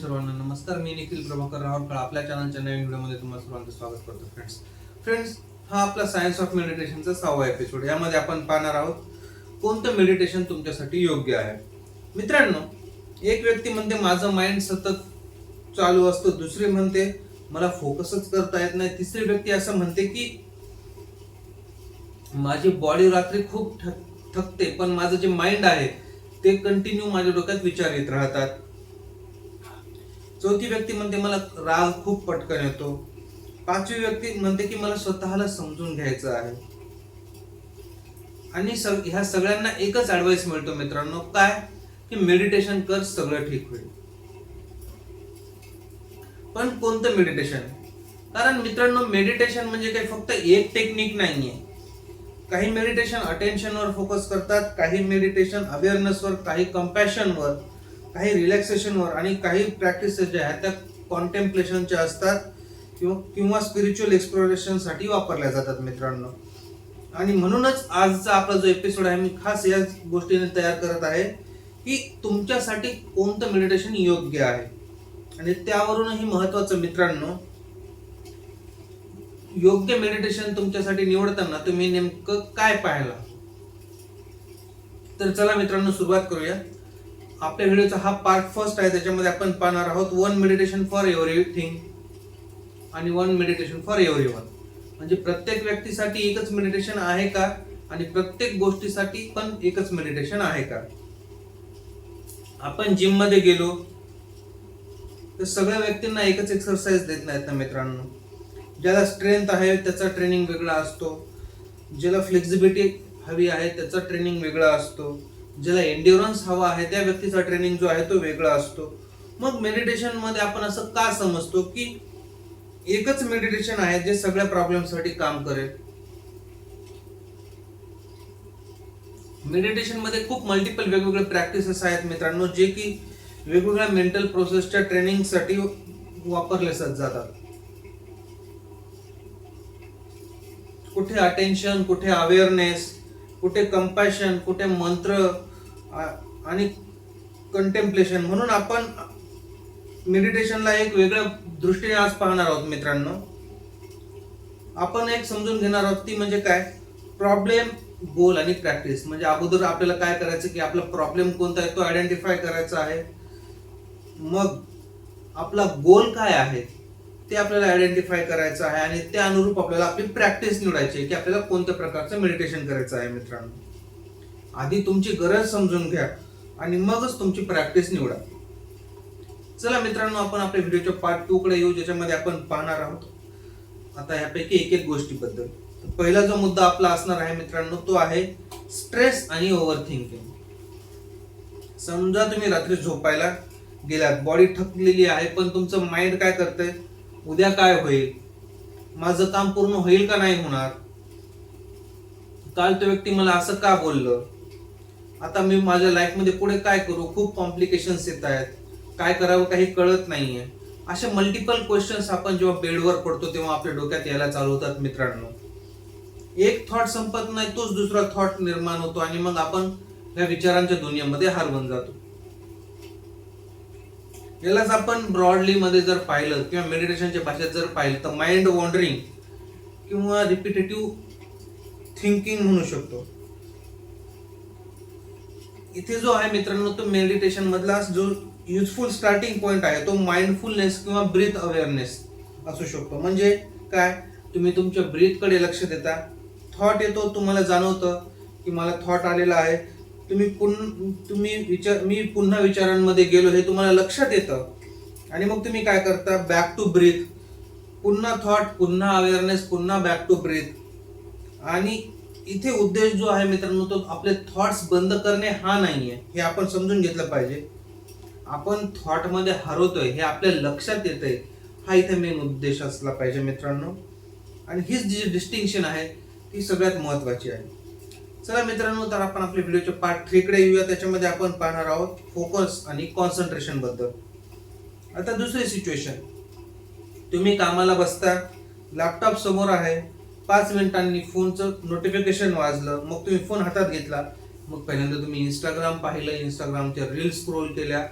सर्वांना नमस्कार. मी निखिल प्रभाकर रावळकर आपल्या चॅनलच्या नवीन व्हिडिओमध्ये तुम्हाला सर्वांचं स्वागत करतो. फ्रेंड्स, हा आपला सायन्स ऑफ मेडिटेशनचा 6वा एपिसोड. यामध्ये आपण पाहणार आहोत कोणतं मेडिटेशन तुमच्यासाठी योग्य आहे. मित्रांनो, एक व्यक्ती म्हणते माझं माइंड सतत चालू असतं, दुसरी म्हणते मला फोकसच करता येत नाही, तिसरी व्यक्ती असं म्हणते की माझी बॉडी रात्री खूप थकते पण माझं जे माइंड आहे ते कंटिन्यू माझ्या डोक्यात विचार येत राहतात. चौथी व्यक्ती म्हणते मला राग खूप पटकन येतो. पाचवी व्यक्ती म्हणते की मला स्वतःला समजून घ्यायचं आहे. आणि ह्या सगळ्यांना एकच ऍडवाइस मिळतो मित्रांनो, काय की मेडिटेशन कर, सगळं ठीक होईल. पण कोणतं मेडिटेशन? कारण मित्रांनो, मेडिटेशन म्हणजे काही फक्त एक टेक्निक नाहीये. काही मेडिटेशन अटेन्शनवर फोकस करतात, काही मेडिटेशन अवेअरनेसवर, काही कंपॅशनवर, काही रिलॅक्सेशनवर आणि काही प्रॅक्टिसेस ज्या आहेत त्या कॉन्टेम्प्लेशनच्या असतात किंवा स्पिरिच्युअल एक्सप्लोरेशन साठी वापरल्या जातात मित्रांनो. आणि म्हणूनच आजचा आपला जो एपिसोड आहे मी खास या गोष्टीने तयार करत आहे की तुमच्यासाठी कोणतं मेडिटेशन योग्य आहे. आणि त्यावरूनही महत्वाचं मित्रांनो, योग्य मेडिटेशन तुमच्यासाठी निवडताना तुम्ही नेमकं काय पाहिलं. तर चला मित्रांनो, सुरुवात करूया. आपल्या व्हिडिओचा हा पार्ट फर्स्ट आहे. त्याच्यामध्ये आपण पाहणार आहोत 1 मेडिटेशन फॉर एव्हरीथिंग आणि 1 मेडिटेशन फॉर एव्हरीवन. म्हणजे प्रत्येक व्यक्तीसाठी एकच मेडिटेशन आहे का आणि प्रत्येक गोष्टीसाठी पण एकच मेडिटेशन आहे का. आपण जिम मध्ये गेलो तर सगळ्या व्यक्तींना एकच एक्सरसाइज देत नाहीत ना मित्रांनो. ज्याला स्ट्रेंथ आहे त्याचा ट्रेनिंग वेगळा असतो, ज्याला फ्लेक्झिबिलिटी हवी आहे त्याचा ट्रेनिंग वेगळा असतो, ज्याला एन्ड्युरन्स हवा आहे त्या व्यक्तीचा ट्रेनिंग जो आहे तो वेगळा असतो. मग मेडिटेशन मध्ये आपण असं का समजतो की एकच मेडिटेशन आहे जे सगळ्या प्रॉब्लेमसाठी काम करेल. मेडिटेशन मध्ये खूप मल्टिपल वेगवेगळे प्रॅक्टिसेस आहेत मित्रांनो, जे की वेगवेगळ्या मेंटल प्रोसेसच्या ट्रेनिंग साठी वापरले जातात. कुठे अटेन्शन, कुठे अवेअरनेस, कुठे कंपॅशन, कुठे मंत्र आणि कंटेम्प्लेशन. म्हणून आपण मेडिटेशनला एक वेगळ्या दृष्टीने आज पाहणार आहोत मित्रांनो. आपण एक समजून घेणार आहोत ती म्हणजे काय, प्रॉब्लेम, गोल आणि प्रॅक्टिस. म्हणजे अगोदर आपल्याला काय करायचं की आपला प्रॉब्लेम कोणता आहे तो आयडेंटिफाय करायचा आहे. मग आपला गोल काय आहे ते आपल्याला आयडेंटिफाय करायचं आहे आणि त्या अनुरूप आपल्याला आपली प्रॅक्टिस निवडायची आहे की आपल्याला कोणत्या प्रकारचं मेडिटेशन करायचं आहे मित्रांनो. आधी तुमची गरज समजून घ्या आणि मगच तुमची प्रॅक्टिस निवडा. चला मित्रांनो, आपण आपल्या व्हिडिओच्या पार्ट 2 कडे येऊ, ज्याच्यामध्ये आपण पाहणार आहोत आता ह्यापैकी एक एक गोष्टीबद्दल. पहिला जो मुद्दा आपला असणार आहे मित्रांनो तो आहे स्ट्रेस आणि ओव्हर थिंकिंग. समजा तुम्ही रात्री झोपायला गेलात, बॉडी थकलेली आहे पण तुमचं माइंड काय करतंय, उद्या काय होईल, माझं काम पूर्ण होईल का नाही होणार, काल तो व्यक्ती मला असं का बोललं, आता मी माझ्या लाईफ मध्ये पुढे काय करू, खूप कॉम्प्लिकेशन्स येत आहेत, काय करावं काही कळत नाहीये. असे मल्टिपल क्वेश्चन्स आपण जेव्हा बेडवर पडतो तेव्हा आपल्या डोक्यात यायला चालू होतात मित्रांनो. एक थॉट संपत नाही, तोच दुसरा थॉट निर्माण होतो आणि मग आपण या विचारांच्या दुनियेमध्ये हरवून जातो. यालाच आपण ब्रॉडली मध्ये जर पाहिलं किंवा मेडिटेशनच्या भाषेत जर पाहिलं तर माइंड वॉन्डरिंग किंवा रिपिटेटिव्ह थिंकिंग म्हणू शकतो. इथे जो आहे मित्रांनो तो मेडिटेशन मधला जो युजफुल स्टार्टिंग पॉइंट आहे तो माइंडफुलनेस किंवा ब्रीथ अवेअरनेस असू शकतो. म्हणजे काय, तुम्ही तुमच्या ब्रीथ कडे लक्ष देता, थॉट येतो, तुम्हाला जाणवतं की मला थॉट आलेला आहे, मी पुन्हा विचारांमध्ये गेलो हे तुम्हाला लक्षात येतं आणि मग तुम्ही काय करता, बॅक टू ब्रीथ, पुन्हा थॉट, पुन्हा अवेअरनेस, पुन्हा बॅक टू ब्रीथ. आणि इथे उद्देश जो आहे मित्रांनो तो आपले थॉट्स बंद करणे हा नाहीये, हे आपण समजून घेतलं पाहिजे. आपण थॉट मध्ये हरवतोय हे आपल्या लक्षात येतंय, हा इथे मेन उद्देश असला पाहिजे मित्रांनो. आणि हीच जी डिस्टिंक्शन आहे ती सगळ्यात महत्वाची आहे. चला मित्रांनो, तर आपण आपल्या व्हिडिओच्या पार्ट 3 कडे येऊया. त्याच्यामध्ये आपण पाहणार आहोत फोकस आणि कॉन्सन्ट्रेशन बद्दल. आता दुसरी सिच्युएशन, तुम्ही कामाला बसता, लॅपटॉप समोर आहे, 5 मिनिटांनी फोनचं नोटिफिकेशन वाजलं, मग तुम्ही फोन हातात घेतला, मग पहिल्यांदा तुम्ही इंस्टाग्राम पाहिलं, इंस्टाग्रामच्या रील्स स्क्रोल केल्या,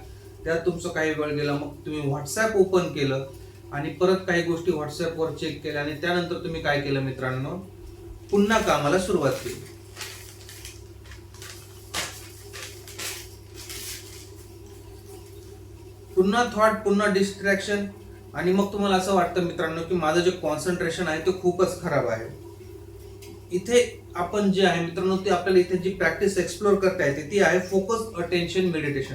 त्यात तुमचं काही वेळ गेला, मग तुम्ही व्हॉट्सॲप ओपन केलं आणि परत काही गोष्टी व्हॉट्सॲपवर चेक केल्या आणि त्यानंतर तुम्ही काय केलं मित्रांनो, पुन्हा कामाला सुरुवात केली. पुन्हा थॉट, पुन्हा डिस्ट्रॅक्शन, आणि मग तुम्हाला असं वाटतं मित्रांनो की माझं जे कॉन्सन्ट्रेशन आहे ते खूपच खराब आहे. इथे आपण जे आहे मित्रांनो, ते आपल्याला इथे जी प्रॅक्टिस एक्सप्लोर करता येते ती आहे फोकस अटेन्शन मेडिटेशन.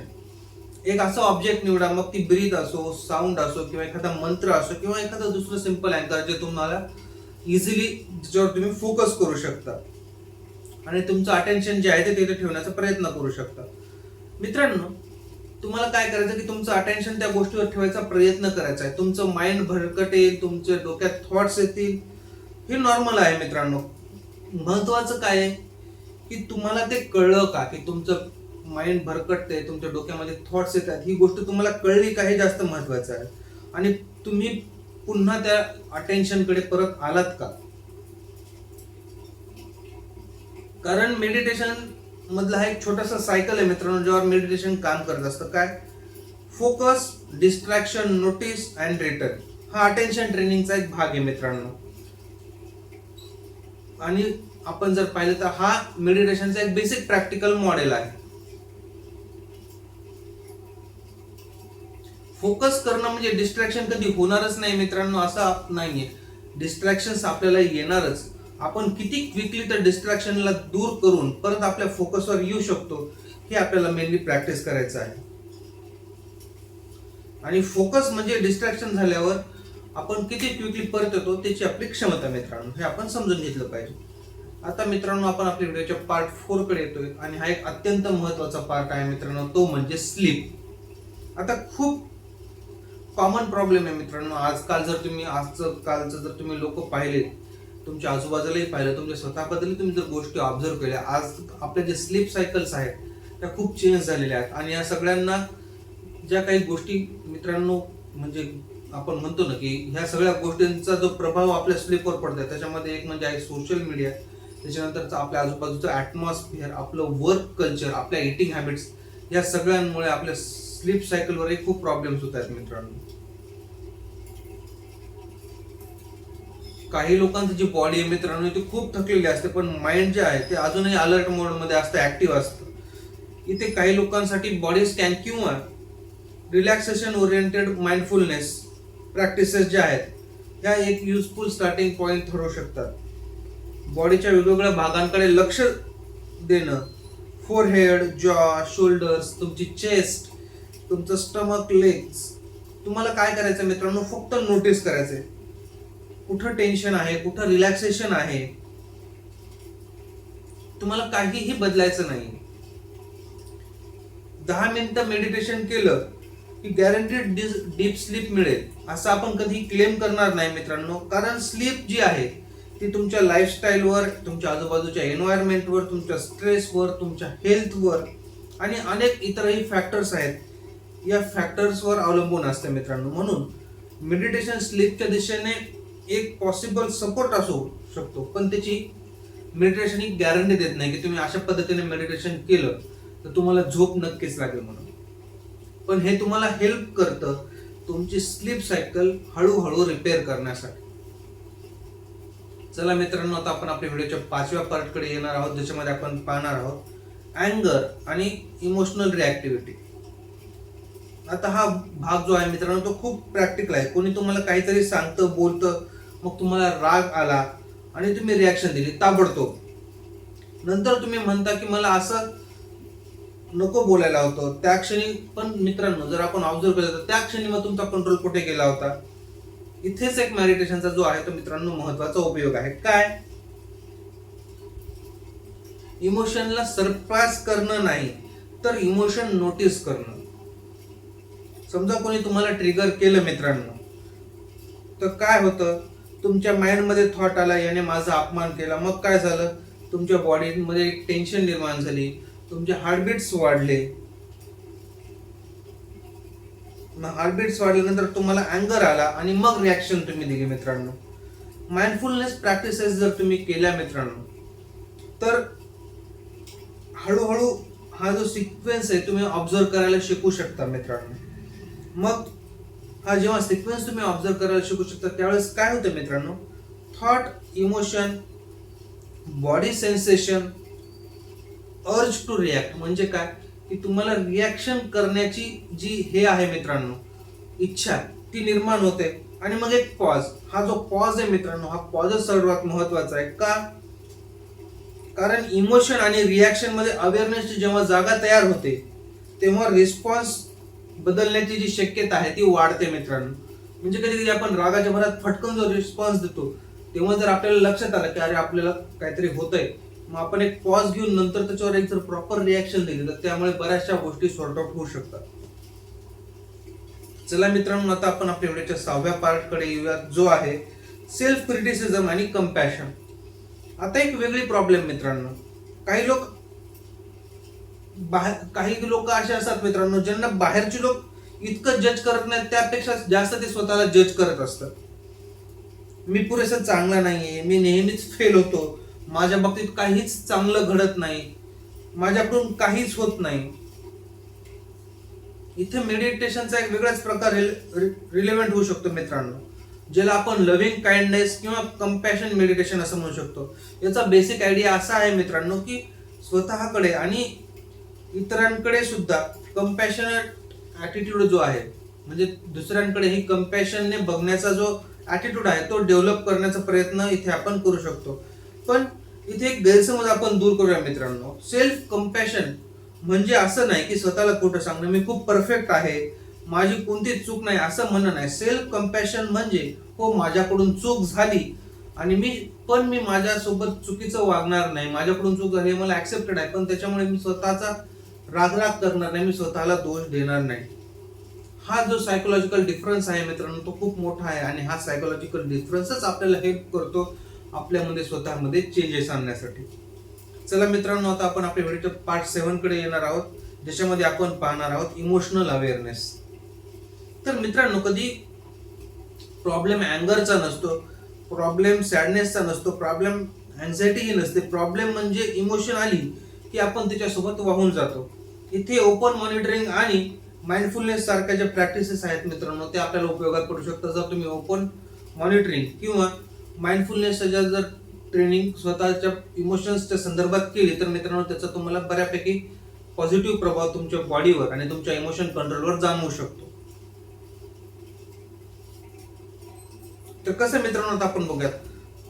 एक असं ऑब्जेक्ट निवडा, मग ती ब्रीथ असो, साऊंड असो, किंवा एखादा मंत्र असो, किंवा एखादं दुसरं सिंपल अँकर जे तुम्हाला इझिली ज्याच्यावर तुम्ही फोकस करू शकता आणि तुमचं अटेन्शन जे आहे ते तिथे ठेवण्याचा प्रयत्न करू शकता. मित्रांनो, तुम्हाला काय करायचं की तुमचं अटेन्शन त्या गोष्टीवर ठेवायचा प्रयत्न करायचा आहे. तुमचं माइंड भरकटेल, तुमच्या डोक्यात थॉट्स येतील, हे नॉर्मल आहे मित्रांनो. महत्वाचं काय आहे की तुम्हाला ते कळलं का की तुमचं माइंड भरकटते, तुमच्या डोक्यामध्ये थॉट्स येतात, ही गोष्ट तुम्हाला कळली का हे जास्त महत्वाचं आहे. आणि तुम्ही पुन्हा त्या अटेन्शनकडे परत आलात का. कारण मेडिटेशन मधला हा एक छोटासा सायकल आहे मित्रांनो, ज्यावर मेडिटेशन काम करत असतं. काय? Focus, distraction, notice and return. हा अटेन्शन ट्रेनिंगचा एक भाग आहे मित्रांनो. आणि आपण जर पाहिलं तर हा मेडिटेशनचा एक बेसिक प्रॅक्टिकल मॉडेल आहे. फोकस करणं म्हणजे डिस्ट्रॅक्शन कधी होणारच नाही मित्रांनो, असं नाहीये. डिस्ट्रॅक्शन्स आपल्याला येणारच. आपण किती क्विकली त्या डिस्ट्रॅक्शनला दूर करून परत आपल्या फोकसवर येऊ शकतो, हे आपल्याला मेनली प्रॅक्टिस करायचं आहे. आणि फोकस म्हणजे डिस्ट्रॅक्शन झाल्यावर आपण किती क्विकली परत येतो त्याची आपली क्षमता मित्रांनो, हे आपण समजून घेतलं पाहिजे. आता मित्रांनो, आपण आपल्या व्हिडिओच्या पार्ट 4 कडे येतोय आणि हा एक अत्यंत महत्वाचा पार्ट आहे मित्रांनो, तो म्हणजे स्लीप. आता खूप कॉमन प्रॉब्लेम आहे मित्रांनो. आजकाल जर तुम्ही कालचं जर तुम्ही लोक पाहिले, तुमच्या आजूबाजूलाही पाहिलं, तुमच्या स्वतःबद्दल तुम्ही जर गोष्टी ऑब्झर्व केल्या, आज आपल्या जे स्लीप सायकल्स आहेत त्या खूप चेंज झालेल्या आहेत. आणि या सगळ्यांना ज्या काही गोष्टी मित्रांनो, म्हणजे आपण म्हणतो ना की ह्या सगळ्या गोष्टींचा जो प्रभाव आपल्या स्लीपवर पडतोय, त्याच्यामध्ये एक म्हणजे आहे सोशल मीडिया, त्याच्यानंतर आपल्या आजूबाजूचं ऍटमॉस्फिअर, आपलं वर्क कल्चर, आपल्या इटिंग हॅबिट्स, या सगळ्यांमुळे आपल्या स्लीप सायकलवरही खूप प्रॉब्लेम्स होत आहेत मित्रांनो. काही लोकांची जी बॉडी आहे मित्रांनो ती खूप थकलेली असते, पण माइंड जे आहे ते अजूनही अलर्ट मोड मध्ये असतं, ऍक्टिव्ह असतं. इथे काही लोकांसाठी बॉडी स्कॅन किंवा रिलॅक्सेशन ओरिएंटेड माइंडफुलनेस प्रॅक्टिसेस ज्या आहेत ह्या एक युजफुल स्टार्टिंग पॉइंट ठरू शकतात. बॉडीच्या वेगवेगळ्या भागांकडे लक्ष देणं, फोरहेड, जॉ, शोल्डर्स, तुमची चेस्ट, तुमचं स्टमक, लेग्स, तुम्हाला काय करायचं मित्रांनो, फक्त नोटीस करायचंय कुठं टेन्शन आहे, कुठं रिलॅक्सेशन आहे. तुम्हाला काहीही बदलायचं नाही. 10 मिनिटं मेडिटेशन केलं की गॅरंटीड डीप स्लीप मिळेल असं आपण कधी क्लेम करणार नाही मित्रांनो. कारण स्लीप जी आहे ती तुमच्या लाईफस्टाईलवर, तुमच्या आजूबाजूच्या एन्व्हायरमेंटवर, तुमच्या स्ट्रेसवर, तुमच्या हेल्थवर आणि अनेक इतरही फॅक्टर्स आहेत, या फॅक्टर्सवर अवलंबून असते मित्रांनो. म्हणून मेडिटेशन स्लीपच्या दिशेने एक पॉसिबल सपोर्ट असू शकतो, पण त्याची मेडिटेशन ही गॅरंटी देत नाही की तुम्ही अशा पद्धतीने मेडिटेशन केलं तर तुम्हाला झोप नक्कीच लागेल म्हणून. पण हे तुम्हाला हेल्प करतं तुमची स्लीप सायकल हळूहळू रिपेअर करण्यासाठी. चला मित्रांनो, आता आपण आपल्या व्हिडिओच्या 5व्या पार्टकडे येणार आहोत, ज्याच्यामध्ये आपण पाहणार आहोत अँगर आणि इमोशनल रिॲक्टिव्हिटी. आता हा भाग जो आहे मित्रांनो तो खूप प्रॅक्टिकल आहे. कोणी तुम्हाला काहीतरी सांगतं, बोलतं, मग तुम्हाला राग आला आणि तुम्ही रिॲक्शन दिली ताबडतोब. नंतर तुम्ही म्हणता की मला असं नको बोलायला होतं त्या क्षणी. पण मित्रांनो, जर आपण ऑब्झर्व केलं तर त्या क्षणी मग तुमचा कंट्रोल कुठे गेला होता. इथेच एक मेडिटेशनचा जो आहे तो मित्रांनो महत्वाचा उपयोग आहे. काय? इमोशनला सरपास करणं नाही, तर इमोशन नोटीस करणं. समजा कोणी तुम्हाला ट्रिगर केलं मित्रांनो, तर काय होतं, तुमच्या माइंड मध्ये थॉट आला, याने माझा अपमान केला. मग काय झालं, तुमच्या बॉडीमध्ये एक टेन्शन निर्माण झाली, तुमचे हार्टबीट्स वाढले. मग हार्टबीट्स वाढल्यानंतर तुम्हाला अँगर आला आणि मग रिॲक्शन तुम्ही दिली मित्रांनो. माइंडफुलनेस प्रॅक्टिसेस जर तुम्ही केल्या मित्रांनो, तर हळूहळू हा जो सिक्वेन्स आहे तुम्ही ऑब्झर्व करायला शिकू शकता मित्रांनो. मग हा जेव्हा सिक्वेन्स तुम्ही ऑब्झर्व करायला शिकू शकता त्यावेळेस काय होतं मित्रांनो, thought, emotion, body sensation, urge to react म्हणजे काय की तुम्हाला रिॲक्शन करण्याची जी हे आहे मित्रांनो इच्छा ती निर्माण होते. आणि मग एक पॉज, हा जो पॉज आहे मित्रांनो हा पॉजच सर्वात महत्वाचा आहे. का? कारण इमोशन आणि रिॲक्शन मध्ये अवेअरनेसची जेव्हा जागा तयार होते तेव्हा रिस्पॉन्स बदलण्याची जी शक्यता आहे ती वाढते मित्रांनो. म्हणजे कधी कधी आपण रागाच्या भरात फटकन जो रिस्पॉन्स देतो तेव्हा जर आपल्याला लक्षात आलं की अरे आपल्याला काहीतरी होतंय, मग आपण एक पॉज घेऊन नंतर त्याच्यावर एक जर प्रॉपर रिॲक्शन दिली तर त्यामुळे बऱ्याचशा गोष्टी सॉर्ट आउट होऊ शकतात. चला मित्रांनो, आता आपण आपल्या व्हिडिओच्या 6व्या पार्टकडे येऊया जो आहे सेल्फ क्रिटिसिझम आणि कंपॅशन. आता एक वेगळी प्रॉब्लेम मित्रांनो, काही लोक असे असतात मित्रांनो ज्यांना बाहेरचे लोक इतकं जज करत नाहीत त्यापेक्षा जास्त ते स्वतःला जज करत असतात. मी पुरेसा चांगला नाहीये, मी नेहमीच फेल होतो, माझ्या बाबतीत काहीच चांगलं घडत नाही, माझ्याकडून काहीच होत नाही. इथे मेडिटेशनचा एक वेगळाच प्रकार रिलेव्हंट होऊ शकतो मित्रांनो, ज्याला आपण लव्हिंग काइंडनेस किंवा कंपॅशन मेडिटेशन असं म्हणू शकतो. याचा बेसिक आयडिया असा आहे मित्रांनो की स्वतःकडे आणि इतरांकडे सुद्धा कंपॅशनेट ॲटिट्यूड जो आहे म्हणजे दुसऱ्यांकडे ही कंपॅशनने बघण्याचा जो ॲटिट्यूड आहे तो डेव्हलप करण्याचा प्रयत्न इथे आपण करू शकतो. पण इथे एक गैरसमज आपण दूर करूया मित्रांनो. सेल्फ कंपॅशन म्हणजे असं नाही की स्वतःला खोटं सांगणं, मी खूप परफेक्ट आहे, माझी कोणतीच चूक नाही असं म्हणणं नाही. सेल्फ कंपॅशन म्हणजे हो माझ्याकडून चूक झाली आणि मी माझ्यासोबत चुकीचं वागणार नाही, माझ्याकडून चूक झाली मला ऍक्सेप्टेड आहे, पण त्याच्यामुळे मी स्वतःचा रागराग करणार नाही, मी स्वतःला दोष देणार नाही. हा जो सायकोलॉजिकल डिफरन्स आहे मित्रांनो तो खूप मोठा आहे आणि हा सायकोलॉजिकल डिफरन्सच आपल्याला हेल्प करतो आपल्यामध्ये स्वतःमध्ये चेंजेस आणण्यासाठी. चला मित्रांनो, आता आपण आपल्या व्हिडिओच्या पार्ट 7 कडे येणार आहोत ज्याच्यामध्ये आपण पाहणार आहोत इमोशनल अवेअरनेस. तर मित्रांनो, कधी प्रॉब्लेम अँगरचा नसतो, प्रॉब्लेम सॅडनेसचा नसतो, प्रॉब्लेम अँझायटी ही नसते. प्रॉब्लेम म्हणजे इमोशन आली की आपण त्याच्यासोबत वाहून जातो. इथे ओपन मॉनिटरिंग आणि माइंडफुलनेस सारख्या ज्या प्रॅक्टिसेस आहेत मित्रांनो ते आपल्याला उपयोगात पडू शकतात. जर तुम्ही ओपन मॉनिटरिंग किंवा माइंडफुलनेसच्या जर ट्रेनिंग स्वतःच्या इमोशन्सच्या संदर्भात केली तर मित्रांनो त्याचा तुम्हाला बऱ्यापैकी पॉझिटिव्ह प्रभाव तुमच्या बॉडीवर आणि तुमच्या इमोशन कंट्रोलवर जाणवू शकतो. तर कसं मित्रांनो आता आपण बघूयात.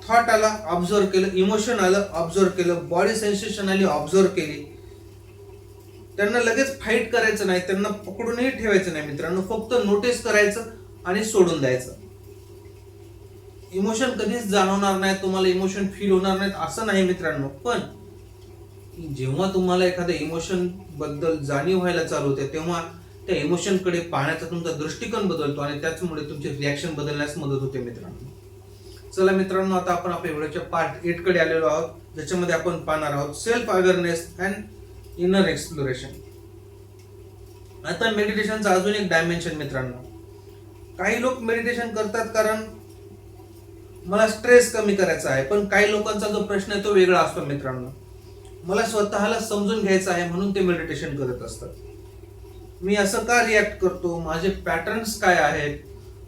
थॉट आला, ऑब्झर्व केलं, इमोशन आलं, ऑब्झर्व केलं, बॉडी सेन्सेशन आली, ऑब्झर्व केली. त्यांना लगेच फाईट करायचं नाही, त्यांना पकडूनही ठेवायचं नाही मित्रांनो, फक्त नोटीस करायचं आणि सोडून द्यायचं. इमोशन कधीच जाणवणार नाही, तुम्हाला इमोशन फील होणार नाहीत असं नाही मित्रांनो. पण जेव्हा तुम्हाला एखाद्या इमोशन बद्दल जाणीव व्हायला चालू होते तेव्हा त्या इमोशन कडे पाहण्याचा तुमचा दृष्टिकोन बदलतो आणि त्याचमुळे तुमची रिॲक्शन बदलण्यास मदत होते मित्रांनो. चला मित्रांनो, आता आपण आपल्या व्हिडिओच्या पार्ट 8 कडे आलेलो आहोत ज्याच्यामध्ये आपण पाहणार आहोत self awareness and inner exploration. आता मेडिटेशनचा अजून एक डायमेन्शन मित्रांनो. काही लोक मेडिटेशन करतात कारण मला स्ट्रेस कमी करायचा आहे, पण काही लोकांचा जो प्रश्न आहे तो वेगळा असतो मित्रांनो. मला स्वतःला समजून घ्यायचं आहे म्हणून ते मेडिटेशन करत असतात. मी असं का रिॲक्ट करतो, माझे पॅटर्न्स काय आहेत,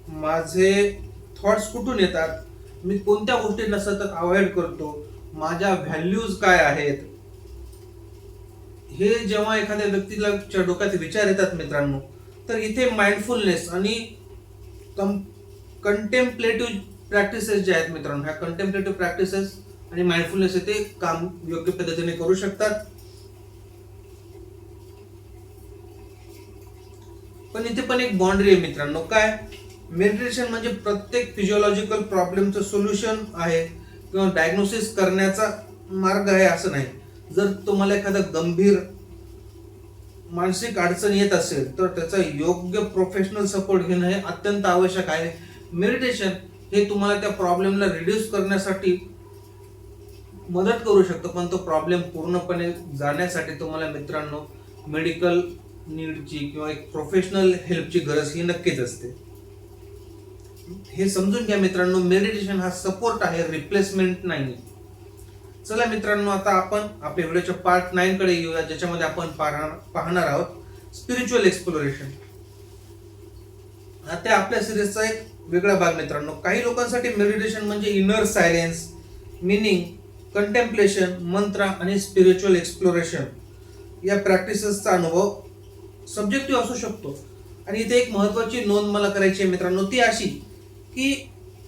माझे थॉट्स कुठून येतात, मी कोणत्या गोष्टींना सतत अवॉइड करतो, माझ्या व्हॅल्यूज काय आहेत, हे जेव्हा एखाद्या व्यक्तीला डोक्यात विचार येतात मित्रांनो तर इथे माइंडफुलनेस आणि कंटेम्प्लेटिव्ह प्रॅक्टिसेस जे आहेत मित्रांनो, ह्या कंटेम्प्लेटिव्ह प्रॅक्टिसेस आणि माइंडफुलनेस येथे काम योग्य पद्धतीने करू शकतात. पण इथे पण एक बाउंड्री आहे मित्रांनो. काय? मेडिटेशन म्हणजे प्रत्येक फिजिओलॉजिकल प्रॉब्लेमचं सोल्युशन आहे किंवा डायग्नोसिस करण्याचा मार्ग आहे असं नाही. जर तुम्हाला एखादा गंभीर मानसिक अडचण येत असेल तर त्याचा योग्य प्रोफेशनल सपोर्ट घेणं हे अत्यंत आवश्यक आहे. मेडिटेशन हे तुम्हाला त्या प्रॉब्लेमला रिड्यूस करण्यासाठी मदत करू शकतो, पण तो प्रॉब्लेम पूर्णपणे जाण्यासाठी तुम्हाला मित्रांनो मेडिकल नीडची किंवा एक प्रोफेशनल हेल्पची गरज ही नक्कीच असते. हे समजून घ्या मित्रांनो, मेडिटेशन हा सपोर्ट आहे, रिप्लेसमेंट नाही. चला मित्रांनो, आता आपण आपल्या व्हिडिओच्या पार्ट 9 कडे येऊया, ज्याच्यामध्ये आपण पाहणार आहोत स्पिरिच्युअल एक्सप्लोरेशन. आता आपल्या सिरीजचा एक वेगळा भाग मित्रांनो. काही लोकांसाठी मेडिटेशन म्हणजे इनर सायलेन्स, मिनिंग, कंटेम्पलेशन, मंत्र आणि स्पिरिच्युअल एक्सप्लोरेशन या प्रॅक्टिसेसचा अनुभव सब्जेक्टिव्ह असू शकतो. आणि इथे एक महत्वाची नोंद मला करायची आहे मित्रांनो, ती अशी की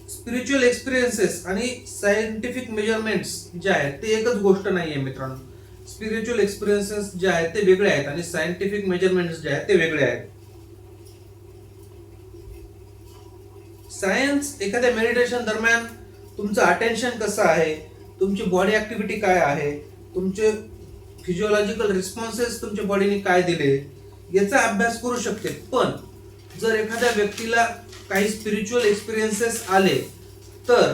स्पिरिच्युअल एक्सपिरियन्सेस आणि सायंटिफिक मेजरमेंट्स जे आहेत ते एकच गोष्ट नाहीये मित्रांनो. स्पिरिच्युअल एक्सपिरियन्सेस जे आहेत ते वेगळे आहेत आणि सायंटिफिक मेजरमेंट्स जे आहेत ते वेगळे आहेत. सायन्स एखाद्या मेडिटेशन दरम्यान तुमचं अटेन्शन कसं आहे, तुमची बॉडी ऍक्टिव्हिटी काय आहे, तुमचे फिजिओलॉजिकल रिस्पॉन्सेस तुमच्या बॉडीने काय दिले याचा अभ्यास करू शकते. पण जर एखाद्या व्यक्तीला काही स्पिरिच्युअल एक्सपिरियन्सेस आले तर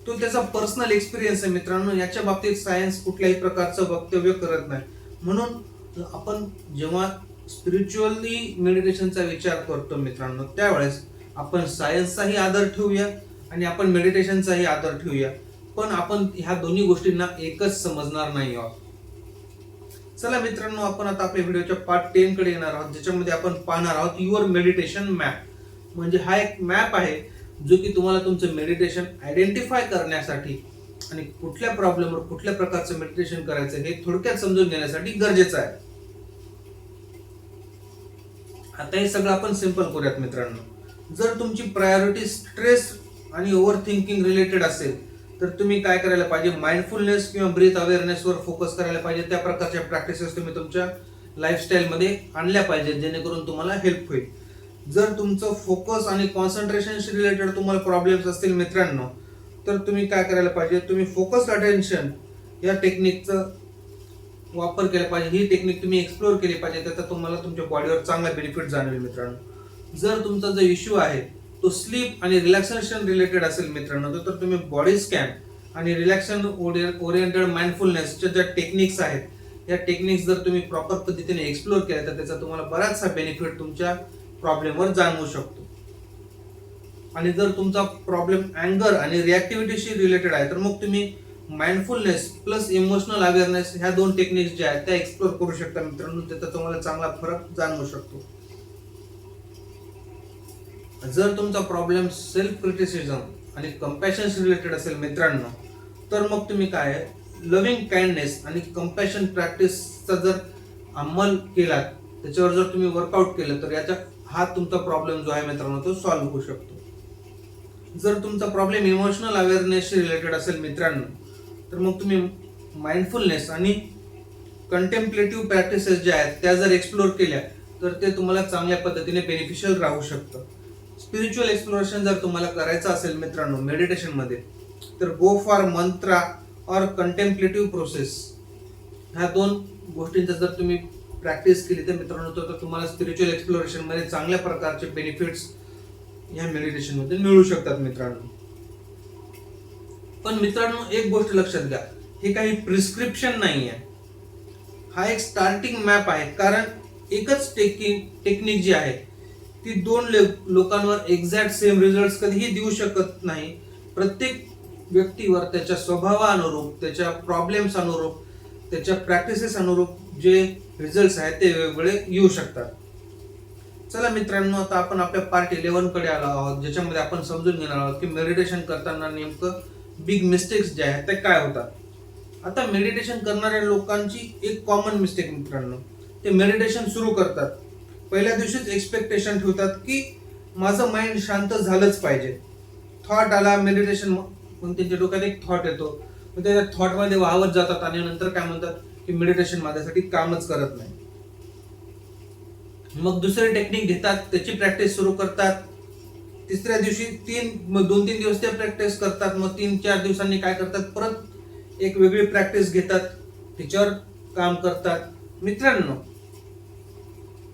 तो त्याचा पर्सनल एक्सपिरियन्स आहे मित्रांनो. याच्या बाबतीत सायन्स कुठल्याही प्रकारचं वक्तव्य करत नाही. म्हणून आपण जेव्हा स्पिरिच्युअली मेडिटेशनचा विचार करतो मित्रांनो, त्यावेळेस आपण सायन्सचाही आदर ठेवूया आणि आपण मेडिटेशनचाही आदर ठेवूया. पण आपण ह्या दोन्ही गोष्टींना एकच समजणार नाही आहोत. चला मित्रांनो, आपण आता आपल्या व्हिडिओच्या पार्ट 10 कडे येणार आहोत, ज्याच्यामध्ये आपण पाहणार आहोत युअर मेडिटेशन मॅप. म्हणजे हा एक मॅप आहे जो की तुम्हाला तुमचं मेडिटेशन आयडेंटिफाय करण्यासाठी आणि कुठल्या प्रॉब्लेमवर कुठल्या प्रकारचं मेडिटेशन करायचं हे थोडक्यात समजून घेण्यासाठी गरजेचं आहे. आता हे सगळं आपण सिंपल करूयात मित्रांनो. जर तुमची प्रायोरिटी स्ट्रेस आणि ओव्हर थिंकिंग रिलेटेड असेल तर तुम्ही काय करायला पाहिजे, माइंडफुलनेस किंवा ब्रीथ अवेअरनेसवर फोकस करायला पाहिजे. त्या प्रकारच्या प्रॅक्टिसेस तुम्ही तुमच्या लाईफस्टाईलमध्ये आणल्या पाहिजेत, जेणेकरून तुम्हाला हेल्प होईल. जर तुमचं फोकस आणि कॉन्सन्ट्रेशनशी रिलेटेड तुम्हाला प्रॉब्लेम्स असतील मित्रांनो, तर तुम्ही काय करायला पाहिजे, तुम्ही फोकस्ड अटेन्शन या टेक्निकचा वापर केला पाहिजे. ही टेक्निक तुम्ही एक्सप्लोर केली पाहिजे, त्याचा तुम्हाला तुमच्या बॉडीवर चांगला बेनिफिट जाणवेल मित्रांनो. जर तुमचा जो इश्यू आहे तो स्लीप आणि रिलॅक्सेशन रिलेटेड असेल मित्रांनो, तर तुम्ही बॉडी स्कॅन आणि रिलॅक्सेशन ओरिएंटेड माइंडफुलनेसच्या ज्या टेक्निक्स आहेत या टेक्निक्स जर तुम्ही प्रॉपर पद्धतीने एक्सप्लोर केल्या तर त्याचा तुम्हाला बराचसा बेनिफिट तुमच्या प्रॉब्लेमवर जाणवू शकतो. आणि जर तुमचा प्रॉब्लेम अँगर आणि रिॲक्टिव्हिटीशी रिलेटेड आहे तर मग तुम्ही माइंडफुलनेस प्लस इमोशनल अवेअरनेस ह्या दोन टेक्निक्स ज्या आहेत त्या एक्सप्लोर करू शकता मित्रांनो. त्याचा तुम्हाला चांगला फरक जाणवू शकतो. जर तुमचा प्रॉब्लेम सेल्फ क्रिटिसिझम आणि कंपॅशन रिलेटेड असेल मित्रांनो, तर मग तुम्ही काय लव्हिंग काइंडनेस आणि कंपॅशन प्रॅक्टिसचा जर अंमल केला, त्याच्यावर जर तुम्ही वर्कआउट केलं तर याचा हा तुमचा प्रॉब्लेम जो आहे मित्रांनो तो सॉल्व्ह होऊ शकतो. जर तुमचा प्रॉब्लेम इमोशनल अवेअरनेसशी रिलेटेड असेल मित्रांनो, तर मग तुम्ही माइंडफुलनेस आणि कंटेम्पलेटिव्ह प्रॅक्टिसेस ज्या आहेत त्या जर एक्सप्लोर केल्या तर ते तुम्हाला चांगल्या पद्धतीने बेनिफिशियल राहू शकतं. स्पिरिच्युअल एक्सप्लोरेशन जर तुम्हाला करायचं असेल मित्रांनो मेडिटेशन मध्ये, तर गो फॉर मंत्रा और कंटेम्पलेटिव्ह प्रोसेस. ह्या दोन गोष्टींचा जर तुम्ही प्रॅक्टिस केली तर मित्रांनो तर तुम्हाला स्पिरिच्युअल एक्सप्लोरेशन मध्ये चांगल्या प्रकारचे बेनिफिट्स ह्या मेडिटेशन मध्ये मिळू शकतात मित्रांनो. पण मित्रांनो एक गोष्ट लक्षात घ्या, हे काही प्रिस्क्रिप्शन नाही आहे. हा एक स्टार्टिंग मॅप आहे. कारण एकच टेक्निक जी आहे ती दोन लोकांवर एक्झॅक्ट सेम रिझल्ट कधीही देऊ शकत नाही. प्रत्येक व्यक्तीवर त्याच्या स्वभावानुरूप, त्याच्या प्रॉब्लेम्स अनुरूप, त्याच्या प्रॅक्टिसेस अनुरूप जे रिझल्ट आहेत ते वेगवेगळे येऊ शकतात. चला मित्रांनो, आता आपण आपल्या पार्ट 11 कडे आलो आहोत, ज्याच्यामध्ये आपण समजून घेणार आहोत की मेडिटेशन करताना नेमकं बिग मिस्टेक्स जे आहेत ते काय होतात. आता मेडिटेशन करणाऱ्या लोकांची एक कॉमन मिस्टेक मित्रांनो, ते मेडिटेशन सुरू करतात, पहिल्या दिवशीच एक्सपेक्टेशन ठेवतात की माझं माइंड शांत झालंच पाहिजे. थॉट आला मेडिटेशन, मग त्यांच्या डोक्यात एक थॉट येतो, मग त्या थॉटमध्ये वाहवत जातात आणि नंतर काय म्हणतात की मेडिटेशन माझ्यासाठी कामच करत नाही. मग दुसरी टेक्निक घेतात, त्याची प्रॅक्टिस सुरू करतात. तिसऱ्या दिवशी 2-3 दिवस ते प्रॅक्टिस करतात. मग 3-4 दिवसांनी काय करतात, परत एक वेगळी प्रॅक्टिस घेतात, त्याच्यावर काम करतात मित्रांनो.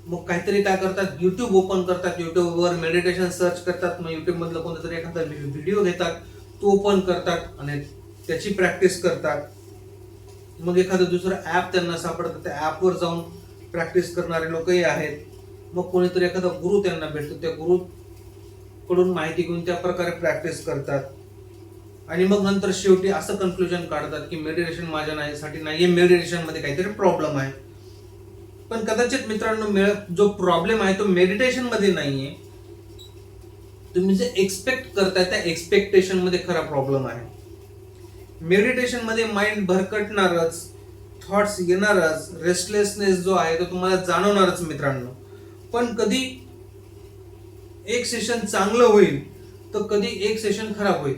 मग काहीतरी काय करतात, युट्यूब ओपन करतात, युट्यूबवर मेडिटेशन सर्च करतात, मग युट्यूब मधलं कोणतरी एखादा व्हिडिओ घेतात, तो ओपन करतात आणि त्याची प्रॅक्टिस करतात. मग एखादं दुसरं ऍप त्यांना सापडतं, त्या ऍपवर जाऊन प्रॅक्टिस करणारे लोकही आहेत. मग कोणीतरी एखादा गुरु त्यांना भेटतो, त्या गुरु कडून माहिती घेऊन त्या प्रकारे प्रॅक्टिस करतात. आणि मग नंतर शेवटी असं कन्क्लुजन काढतात की मेडिटेशन माझ्या साठी नाहीये, मेडिटेशन मध्ये काहीतरी प्रॉब्लेम आहे. पण कदाचित मित्रांनो, जो प्रॉब्लेम आहे तो मेडिटेशन मध्ये नाहीये, तुम्ही जे एक्सपेक्ट करताय त्या एक्सपेक्टेशन मध्ये खरा प्रॉब्लेम आहे. मेडिटेशन मध्ये माइंड भरकटणारच, थॉट्स येणारच, रेस्टलेसनेस जो आहे तो तुम्हाला जाणवणारच मित्रांनो. पण कधी एक सेशन चांगलं होईल तर कधी एक सेशन खराब होईल.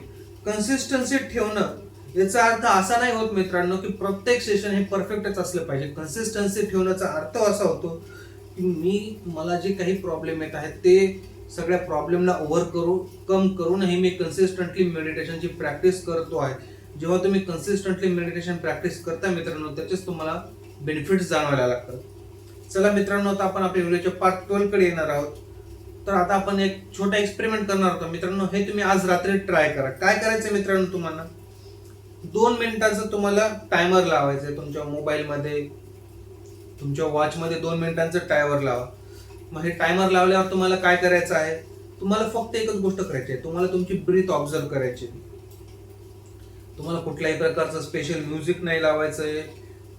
कन्सिस्टन्सी ठेवणं याचा अर्थ असा नाही होत मित्रांनो की प्रत्येक सेशन हे परफेक्टच असलं पाहिजे. कन्सिस्टन्सी ठेवण्याचा अर्थ असा होतो की मला जे काही प्रॉब्लेम येत आहेत ते सगळ्या प्रॉब्लेमला ओव्हरकम करूनही मी कन्सिस्टंटली मेडिटेशनची प्रॅक्टिस करतो आहे. जेव्हा तुम्ही कन्सिस्टंटली मेडिटेशन प्रॅक्टिस करता मित्रांनो, त्याचेच तुम्हाला बेनिफिट्स जाणवायला लागतात. चला मित्रांनो, आता आपण आपल्या व्हिडिओच्या पार्ट 12 कडे येणार आहोत. तर आता आपण एक छोटा एक्सपेरिमेंट करणार आहोत मित्रांनो. हे तुम्ही आज रात्री ट्राय करा. काय करायचं मित्रांनो, तुम्हाला 2 मिनिटांचा तुम्हाला टायमर लावायचा आहे. तुमच्या मोबाईलमध्ये, तुमच्या वॉचमध्ये 2 मिनिटांचं टायमर लावा. मग हे टायमर लावल्यावर तुम्हाला काय करायचं आहे, तुम्हाला फक्त एकच गोष्ट करायची आहे. तुम्हाला तुमची ब्रीथ ऑब्झर्व करायची. तुम्हाला कुठल्याही प्रकारचं स्पेशल म्युझिक नाही लावायचं आहे,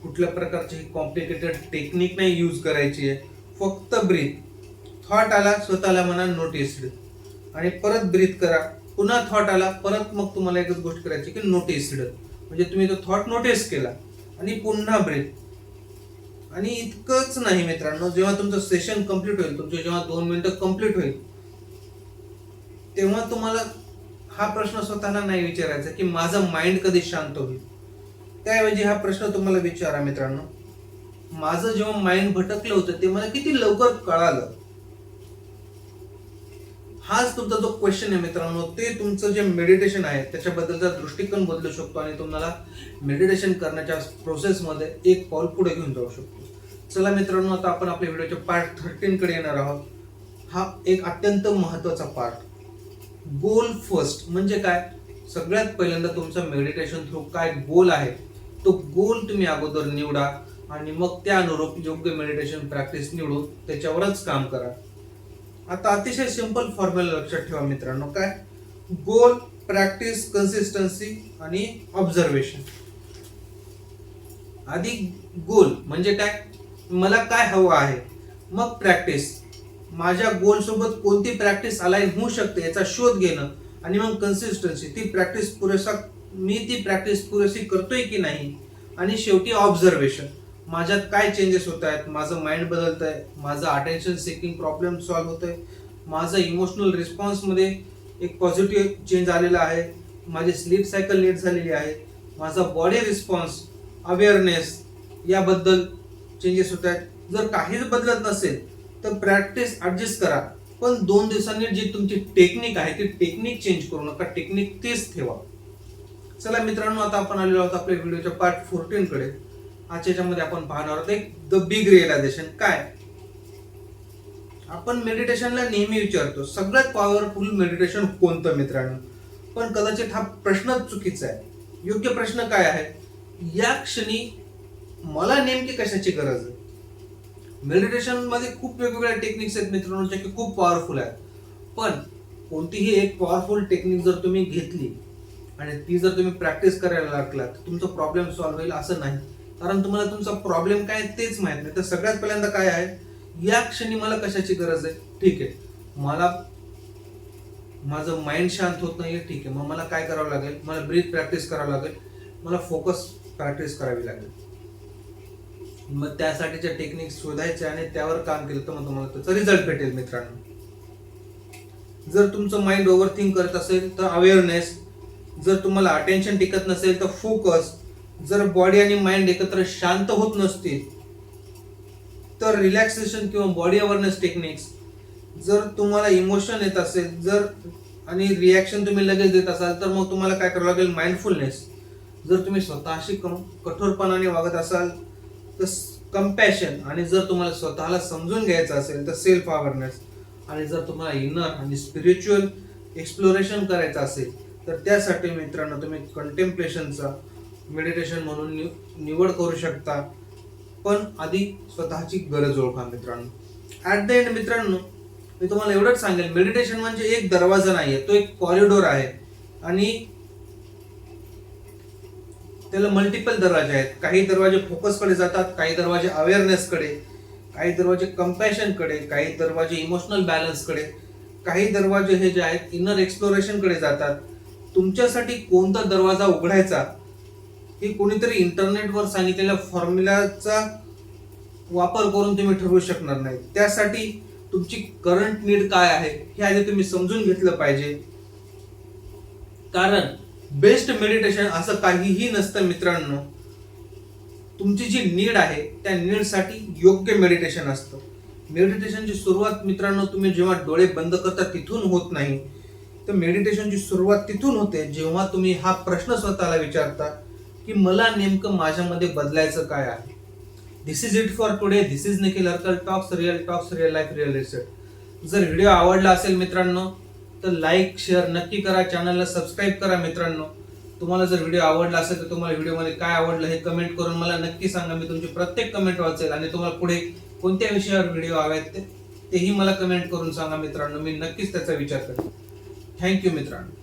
कुठल्या प्रकारची कॉम्प्लिकेटेड टेक्निक नाही यूज करायची आहे. फक्त ब्रीथ. थॉट आला स्वतःला म्हणा नोटिस्ड, आणि परत ब्रीथ करा. पुन्हा थॉट आला, परत मग तुम्हाला एकच गोष्ट करायची की नोटिस्ड. म्हणजे तुम्ही तो थॉट नोटीस केला आणि पुन्हा ब्रीथ. आणि इतकंच नाही मित्रांनो, जेव्हा तुमचं सेशन कम्प्लीट होईल, तुमचे जेव्हा 2 मिनिटं कम्प्लीट होईल, तेव्हा तुम्हाला हा प्रश्न स्वतःला नाही विचारायचा की माझं माइंड कधी शांत होईल. त्याऐवजी हा प्रश्न तुम्हाला विचारा मित्रांनो, माझं जेव्हा माइंड भटकलं होतं ते मला किती लवकर कळालं. हाच तुमचा जो क्वेश्चन आहे मित्रांनो, ते तुमचं जे मेडिटेशन आहे त्याच्याबद्दलचा दृष्टिकोन बदलू शकतो आणि तुम्हाला मेडिटेशन करण्याच्या प्रोसेसमध्ये एक पाऊल पुढे घेऊन जाऊ शकतो. चला मित्रांनो, आता आपण आपल्या व्हिडिओच्या पार्ट 13 कडे येणार आहोत. हा एक अत्यंत महत्वाचा पार्ट. गोल फर्स्ट म्हणजे काय? सगळ्यात पहिल्यांदा तुमचा मेडिटेशन थ्रू काय गोल आहे तो गोल तुम्ही अगोदर निवडा आणि मग त्या अनुरूप योग्य मेडिटेशन प्रॅक्टिस निवडून त्याच्यावरच काम करा. आता अतिशय सिंपल फॉर्म्युला लक्षात ठेवा मित्रांनो. काय? गोल, प्रॅक्टिस, कन्सिस्टन्सी आणि ऑब्झर्वेशन. आधी गोल म्हणजे काय? मला काय हवं आहे. मग प्रॅक्टिस, माझ्या गोल सोबत कोणती प्रॅक्टिस अलाइन होऊ शकते याचा शोध घेणं. आणि मग कन्सिस्टन्सी, मी ती प्रॅक्टिस पुरेशी करतोय की नाही. आणि शेवटी ऑब्झर्वेशन, माझ्यात काय चेंजेस होत आहेत, माझं माइंड बदलत आहे, माझं अटेन्शन सिकिंग प्रॉब्लेम सॉल्व्ह होत आहे, माझं इमोशनल रिस्पॉन्स मध्ये एक पॉझिटिव्ह चेंज आलेला आहे, माझी स्लीप सायकल नीट झालेली आहे, माझा बॉडी रिस्पॉन्स, अवेअरनेस याबद्दल चेंजेस होत आहेत. जर काहीच बदलत नसेल तर प्रॅक्टिस ऍडजस्ट करा, पण 2 दिवसांनी जी तुमची टेक्निक आहे ती टेक्निक चेंज करू नका, टेक्निक तीच ठेवा. चला मित्रांनो, आता आपण आलेलो आहोत आपल्या व्हिडिओच्या पार्ट 14 कडे. आजच्या याच्यामध्ये आपण पाहणार आहोत एक द बिग रिअलायझेशन. काय? आपण मेडिटेशनला नेहमी विचारतो सगळ्यात पॉवरफुल मेडिटेशन कोणतं मित्रांनो, पण कदाचित हा प्रश्नच चुकीचा आहे. योग्य प्रश्न काय आहे, या क्षणी मला नेमकी कशाची गरज आहे. मेडिटेशन मध्ये खूप वेगवेगळ्या टेक्निक्स आहेत मित्रांनो, ज्या की खूप पॉवरफुल आहेत. पण कोणतीही एक पॉवरफुल टेक्निक जर तुम्ही घेतली आणि ती जर तुम्ही प्रॅक्टिस करायला लागलात तर तुमचा प्रॉब्लेम सॉल्व्ह होईल असं नाही. कारण तुम्हाला तुमचा प्रॉब्लेम काय तेच माहित नाही. तर सगळ्यात पहिल्यांदा काय आहे, या क्षणी मला कशाची गरज आहे. ठीक आहे, मला माझं माइंड शांत होत नाहीये. ठीक आहे, मग मला काय करावं लागेल, मला ब्रीथ प्रॅक्टिस करावं लागेल, मला फोकस प्रॅक्टिस करावी लागेल. मग त्यासाठीच्या टेक्निक शोधायचे आणि त्यावर काम केलं तर मग तुम्हाला त्याचा रिझल्ट भेटेल मित्रांनो. जर तुमचं माइंड ओव्हरथिंक करत असेल तर अवेअरनेस, जर तुम्हाला अटेन्शन टिकत नसेल तर फोकस, जर बॉडी आणि माइंड एकत्र शांत होत नसतील तर रिलॅक्सेशन किंवा बॉडी अवेअरनेस टेक्निक्स, जर तुम्हाला इमोशन येत असेल आणि रिॲक्शन तुम्ही लगेच देत असाल तर मग तुम्हाला काय करावं लागेल, माइंडफुलनेस. जर तुम्ही स्वतःशी कठोरपणाने वागत असाल तर कंपॅशन, आणि जर तुम्हाला स्वतःला समजून घ्यायचं असेल तर सेल्फ अवेअरनेस, आणि जर तुम्हाला इनर आणि स्पिरिच्युअल एक्सप्लोरेशन करायचं असेल तर त्यासाठी मित्रांनो तुम्ही कंटेम्प्लेशनचा मेडिटेशन म्हणून निवड करू शकता. पण आधी स्वतःची गरज ओळखा मित्रांनो. ऍट द एंड मित्रांनो, मी तुम्हाला एवढंच सांगेल, मेडिटेशन म्हणजे एक दरवाजा नाहीये, तो एक कॉरिडोर आहे. आणि त्याला मल्टिपल दरवाजे आहेत. काही दरवाजे फोकसकडे जातात, काही दरवाजे अवेअरनेसकडे, काही दरवाजे कंपॅशनकडे, काही दरवाजे इमोशनल बॅलन्सकडे, काही दरवाजे हे जे आहेत इनर एक्सप्लोरेशनकडे जातात. तुमच्यासाठी कोणता दरवाजा उघडायचा हे कोणीतरी इंटरनेटवर सांगितलेल्या फॉर्म्युलाचा वापर करून तुम्ही ठरवू शकणार नाही. त्यासाठी तुमची करंट नीड काय आहे हे आधी तुम्ही समजून घेतलं पाहिजे. कारण बेस्ट मेडिटेशन असं काहीही नसतं मित्रांनो. तुमची जी नीड आहे त्या नीडसाठी योग्य मेडिटेशन असतं. मेडिटेशनची सुरुवात मित्रांनो तुम्ही जेव्हा डोळे बंद करता तिथून होत नाही, तर मेडिटेशनची सुरुवात तिथून होते जेव्हा तुम्ही हा प्रश्न स्वतःला विचारता की मला नेमकं माझ्यामध्ये बदलायचं काय आहे. This is it for today. This is Nikhil Harkal. Talks real life real reset. जर व्हिडिओ आवडला असेल मित्रांनो तर लाईक शेअर नक्की करा. चॅनलला सबस्क्राईब करा मित्रांनो. तुम्हाला जर व्हिडिओ आवडला असेल तर तुम्हाला व्हिडिओमध्ये काय आवडलं हे कमेंट करून मला नक्की सांगा. मी तुमची प्रत्येक कमेंट वाचेल आणि तुम्हाला पुढे कोणत्या विषयावर व्हिडिओ हवेत तेही मला कमेंट करून सांगा मित्रांनो. मी नक्कीच त्याचा विचार करेन. थँक्यू मित्रांनो.